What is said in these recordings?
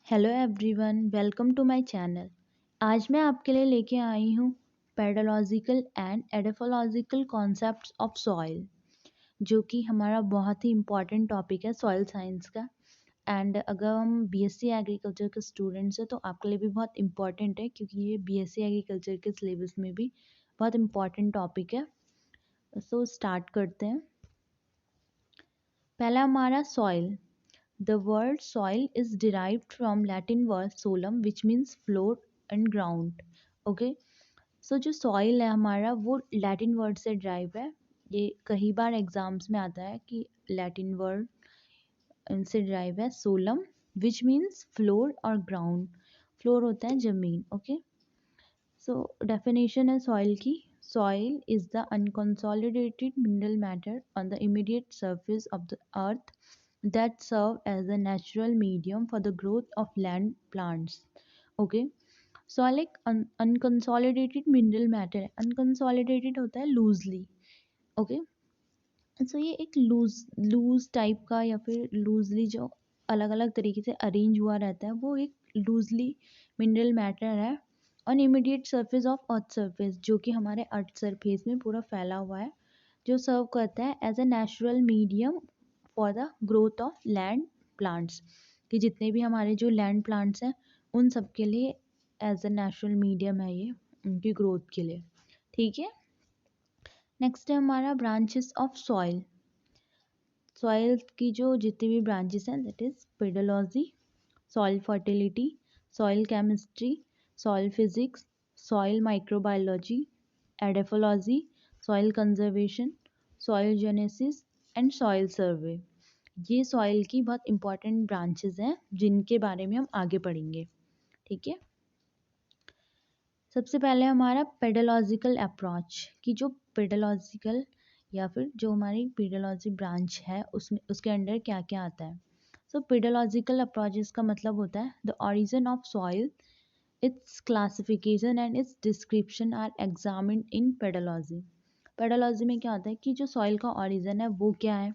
Hello everyone, welcome to my channel. आज मैं आपके लिए लेके आई हूँ pedological and edaphological concepts of soil, जो कि हमारा बहुत ही इम्पॉर्टेंट टॉपिक है सॉइल साइंस का। एंड अगर हम बीएससी एग्रीकल्चर के स्टूडेंट्स हैं तो आपके लिए भी बहुत इम्पॉर्टेंट है, क्योंकि ये बीएससी एग्रीकल्चर के सिलेबस में भी बहुत इम्पॉर्टेंट टॉपिक है। सो स्टार्ट करते हैं। पहला हमारा soil. The word soil is derived from Latin word solum, which means floor and ground. Okay, so जो soil है हमारा वो Latin word से derive है। ये कई बार एग्जाम्स में आता है कि Latin word इनसे derive है solum, which means floor और ground. floor होता है जमीन। Okay, so definition है soil की। Soil is the unconsolidated mineral matter on the immediate surface of the earth that serve as a natural medium for the growth of land plants. Okay, soil एक unconsolidated mineral matter है। unconsolidated होता है loosely। Okay, so ये एक loose type का या फिर loosely जो अलग अलग तरीके से अरेंज हुआ रहता है, वो एक लूजली मिनरल मैटर है on immediate surface of earth surface, जो कि हमारे अर्थ सरफेस में पूरा फैला हुआ है, जो सर्व करता है as a natural medium for the growth of land plants, कि जितने भी हमारे जो लैंड प्लांट्स हैं उन सब के लिए एज अ नेचुरल मीडियम है ये, उनकी ग्रोथ के लिए। ठीक है, नेक्स्ट है हमारा ब्रांचेस ऑफ सॉइल। सॉइल की जो जितनी भी ब्रांचेस हैं, that is pedology, soil fertility, soil chemistry, soil physics, soil microbiology, edaphology, soil conservation, soil genesis and soil survey. ये सॉइल की बहुत इंपॉर्टेंट ब्रांचेस हैं जिनके बारे में हम आगे पढ़ेंगे। ठीक है, सबसे पहले हमारा पेडोलॉजिकल अप्रोच, की जो पेडोलॉजिकल या फिर जो हमारी पेडोलॉजी ब्रांच है उसमें उसके अंडर क्या क्या आता है। सो पेडोलॉजिकल अप्रोचेस का मतलब होता है the origin of soil, its classification and its description are examined in pedology. Pedology में क्या होता है कि जो सॉइल का ओरिजिन है वो क्या है,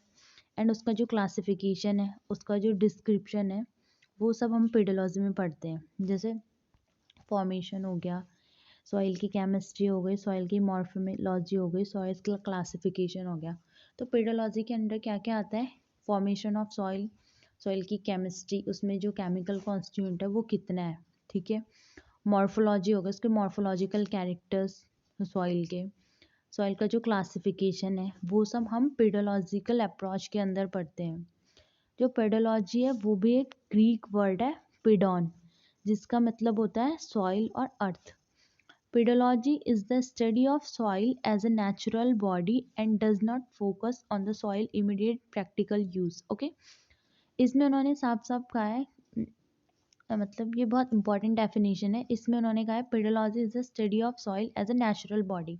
एंड उसका जो क्लासिफिकेशन है, उसका जो डिस्क्रिप्शन है, वो सब हम पेडोलॉजी में पढ़ते हैं। जैसे फॉर्मेशन हो गया, सॉइल की केमिस्ट्री हो गई, सॉइल की मॉर्फोलॉजी हो गई, सॉइल का क्लासिफिकेशन हो गया। तो पेडोलॉजी के अंडर क्या क्या आता है, फॉर्मेशन ऑफ सॉइल, सॉइल की केमिस्ट्री, उसमें जो केमिकल कॉन्स्टिट्यूएंट है वो कितना है। ठीक है, मॉर्फोलॉजी होगा, उसके मॉर्फोलॉजिकल कैरेक्टर्स सॉइल के, सॉइल का जो क्लासिफिकेशन है, वो सब हम पेडोलॉजिकल अप्रोच के अंदर पढ़ते हैं। जो पेडोलॉजी है वो भी एक ग्रीक वर्ड है पेडॉन, जिसका मतलब होता है सॉइल और अर्थ। Pedology is the study of soil as a natural body and does not focus on the soil immediate practical use. Okay, इसमें उन्होंने साफ साफ कहा है, मतलब ये बहुत इंपॉर्टेंट डेफिनेशन है। इसमें उन्होंने कहा है pedology is the study of soil as a natural body,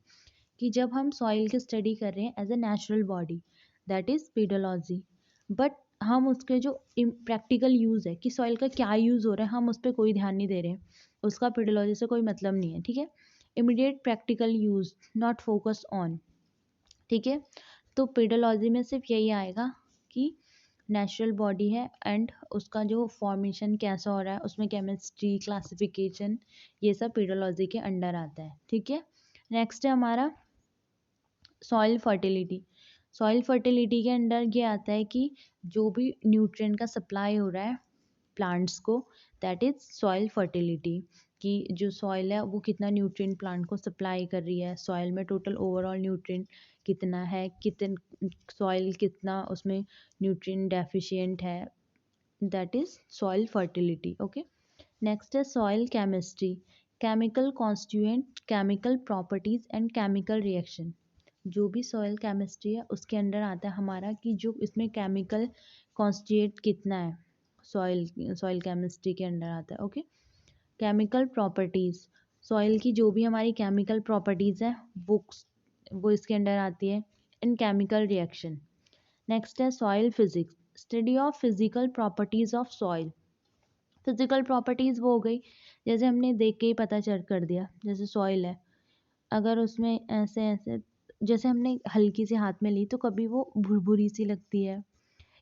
कि जब हम सॉइल की स्टडी कर रहे हैं as a natural body, that is pedology. But हम उसके जो प्रैक्टिकल यूज़ है कि सॉइल का क्या यूज़ हो रहा है, हम उस पर कोई ध्यान नहीं दे रहे हैं, उसका पेडोलॉजी से कोई मतलब नहीं है। ठीक है, immediate practical use, not focus on. ठीक है, तो पेडोलॉजी में सिर्फ यही आएगा कि नेचुरल बॉडी है एंड उसका जो फॉर्मेशन कैसा हो रहा है, उसमें केमिस्ट्री, क्लासिफिकेशन, ये सब पेडोलॉजी के अंडर आता है। ठीक है, नेक्स्ट है हमारा सॉइल फर्टिलिटी। सॉइल फर्टिलिटी के अंडर ये आता है कि जो भी न्यूट्रिएंट का सप्लाई हो रहा है प्लांट्स को, दैट इज सॉइल फर्टिलिटी, कि जो सॉइल है वो कितना न्यूट्रिएंट प्लांट को सप्लाई कर रही है, सॉइल में टोटल ओवरऑल न्यूट्रिएंट कितना है, कितन सॉइल कितना उसमें न्यूट्रिएंट डेफिशिएंट है, that is soil fertility. Okay, next है soil chemistry, chemical constituent, chemical properties and chemical reaction. जो भी सॉइल केमिस्ट्री है उसके अंडर आता है हमारा कि जो इसमें केमिकल कॉन्स्टिट्यूएंट कितना है, सॉइल सॉइल केमिस्ट्री के अंडर आता है। ओके, केमिकल प्रॉपर्टीज़, सॉइल की जो भी हमारी केमिकल प्रॉपर्टीज़ है वो इसके अंडर आती है। इन केमिकल रिएक्शन, नेक्स्ट है soil physics, study of physical properties of soil. Physical properties वो हो गई जैसे हमने देख के ही पता चल कर दिया, जैसे सॉइल है, अगर उसमें ऐसे ऐसे जैसे हमने हल्की सी हाथ में ली तो कभी वो भुरभुरी सी लगती है,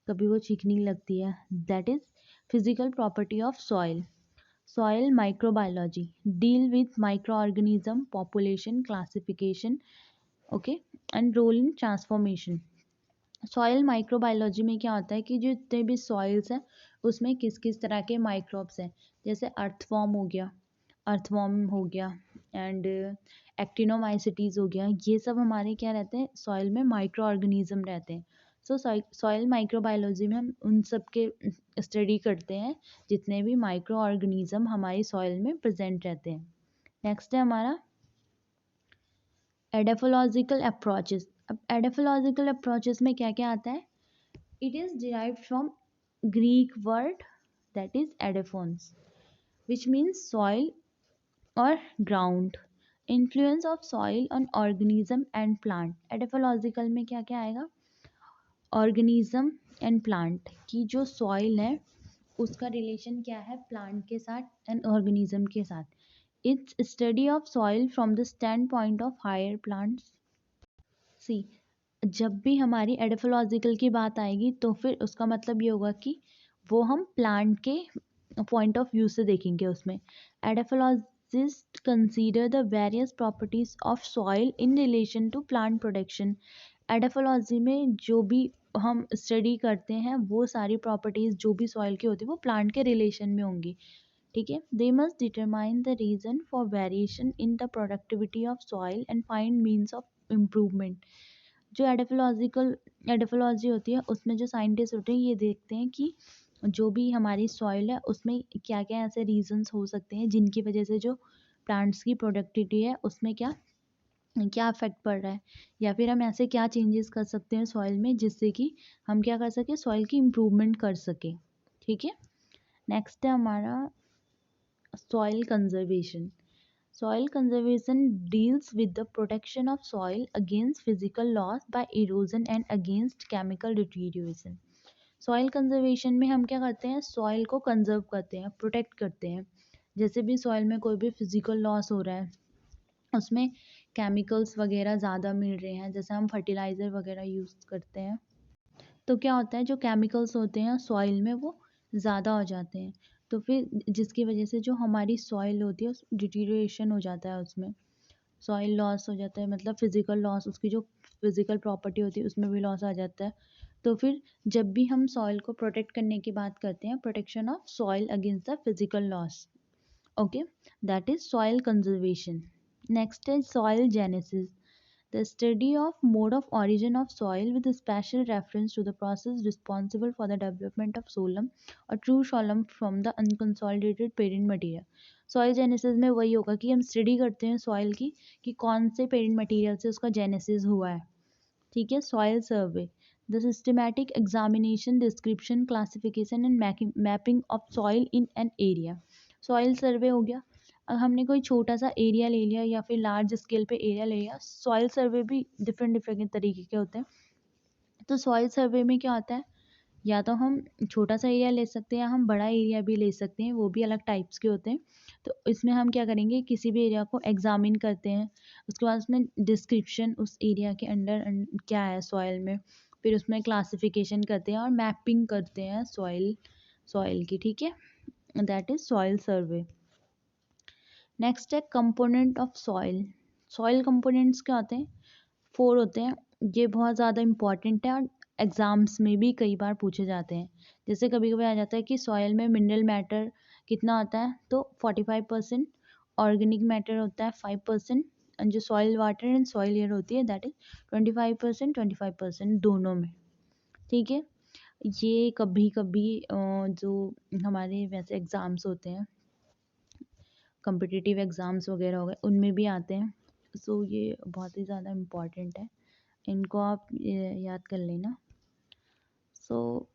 कभी वो चिकनी लगती है, that is physical property of soil. Soil microbiology deal with microorganism population classification, okay, and role in transformation. Soil microbiology में क्या होता है कि जो जितने भी सॉइल्स हैं उसमें किस किस तरह के माइक्रोब्स हैं, जैसे अर्थवॉर्म हो गया एंड एक्टिनोमाइसिटीज हो गया, ये सब हमारे क्या रहते हैं सॉइल में माइक्रो ऑर्गेनिज्म रहते हैं. सो सॉइल माइक्रोबायोलॉजी में हम उन सब के स्टडी करते हैं जितने भी माइक्रो ऑर्गेनिज्म हमारी सॉइल में प्रेजेंट रहते हैं. नेक्स्ट है हमारा एडाफोलॉजिकल अप्रोचेस. अब एडाफोलॉजिकल अप्रोचेस में क्या क्या आता है? It is derived from Greek word that is adaphons, which means soil or ground. Influence of soil on organism and plant. Adaphological में क्या क्या आएगा? Organism and plant की जो soil है उसका relation क्या है plant के साथ and organism के साथ. It's study of soil from the standpoint of higher plants. See, जब भी हमारी एडाफोलॉजिकल की बात आएगी तो फिर उसका मतलब ये होगा कि वो हम प्लांट के पॉइंट ऑफ व्यू से देखेंगे. उसमें edaphologist consider the various properties of soil in relation to plant production. Edaphology में जो भी हम स्टडी करते हैं वो सारी प्रॉपर्टीज जो भी सॉइल की होती है वो प्लांट के रिलेशन में होंगी. ठीक है. They must determine the reason for variation in the productivity of soil and find means of improvement. जो एडाफोलॉजी होती है उसमें जो साइंटिस्ट होते हैं ये देखते हैं कि जो भी हमारी सॉइल है उसमें क्या क्या ऐसे रीजंस हो सकते हैं जिनकी वजह से जो प्लांट्स की प्रोडक्टिविटी है उसमें क्या क्या इफेक्ट पड़ रहा है, या फिर हम ऐसे क्या चेंजेस कर सकते हैं सॉइल में जिससे कि हम क्या कर सकें सॉइल की इम्प्रूवमेंट कर सकें. ठीक है. नेक्स्ट है हमारा soil conservation. Soil conservation deals with the protection of soil against physical loss by erosion and against chemical deterioration. Soil conservation में हम क्या करते हैं सॉइल को कंजर्व करते हैं प्रोटेक्ट करते हैं. जैसे भी सॉइल में कोई भी फिजिकल लॉस हो रहा है उसमें केमिकल्स वगैरह ज़्यादा मिल रहे हैं, जैसे हम फर्टिलाइज़र वगैरह यूज़ करते हैं तो क्या होता है जो केमिकल्स होते हैं सॉइल में वो ज़्यादा हो जाते हैं. तो फिर जिसकी वजह से जो हमारी सॉइल होती है उस डिटीरिएशन हो जाता है, उसमें सॉइल लॉस हो जाता है, मतलब फिजिकल लॉस, उसकी जो फिजिकल प्रॉपर्टी होती है उसमें भी लॉस आ जाता है. तो फिर जब भी हम सॉइल को प्रोटेक्ट करने की बात करते हैं protection of soil against the physical loss, okay, that is soil conservation. Next is soil genesis. The study of mode of origin of soil with a special reference to the process responsible for the development of soil or true soil from the unconsolidated parent material. Soil genesis में वही होगा कि हम study करते हैं soil की कि कौन से पेरेंट मटेरियल से उसका जेनेसिस हुआ है. ठीक है. Soil survey the systematic examination description classification and mapping of soil in an area. Soil survey हो गया. अब हमने कोई छोटा सा एरिया ले लिया या फिर लार्ज स्केल पे एरिया ले लिया. सॉइल सर्वे भी डिफरेंट डिफरेंट तरीके के होते हैं. तो सॉइल सर्वे में क्या होता है, या तो हम छोटा सा एरिया ले सकते हैं या हम बड़ा एरिया भी ले सकते हैं, वो भी अलग टाइप्स के होते हैं. तो इसमें हम क्या करेंगे किसी भी एरिया को एग्जामिन करते हैं, उसके बाद उसमें डिस्क्रिप्शन उस एरिया के अंडर क्या है सॉइल में, फिर उसमें क्लासिफिकेशन करते हैं और मैपिंग करते हैं सॉइल की. ठीक है. That is soil survey. Next है component of soil. Soil components क्या होते हैं? 4 होते हैं. ये बहुत ज़्यादा इंपॉर्टेंट है और एग्ज़ाम्स में भी कई बार पूछे जाते हैं. जैसे कभी कभी आ जाता है कि सॉइल में मिनरल मैटर कितना होता है, तो 45%, ऑर्गेनिक मैटर होता है 5%, एंड जो soil water and soil air होती है दैट इज 25% दोनों में. ठीक है. ये कभी कभी जो हमारे वैसे एग्ज़ाम्स होते हैं कॉम्पिटिटिव एग्ज़ाम्स वगैरह हो गए उनमें भी आते हैं. सो ये बहुत ही ज़्यादा इम्पॉर्टेंट है, इनको आप याद कर लेना. So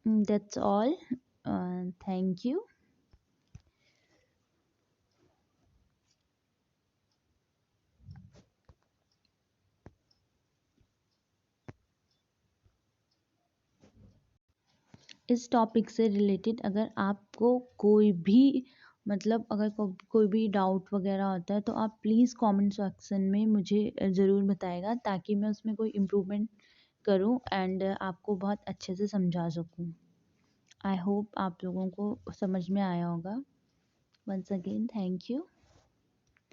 that's all. Thank you. इस टॉपिक से रिलेटेड अगर आपको कोई भी मतलब अगर कोई भी डाउट वगैरह होता है तो आप प्लीज़ कमेंट सेक्शन में मुझे ज़रूर बताएगा ताकि मैं उसमें कोई इम्प्रूवमेंट करूं एंड आपको बहुत अच्छे से समझा सकूं. आई होप आप लोगों को समझ में आया होगा। Once again thank you.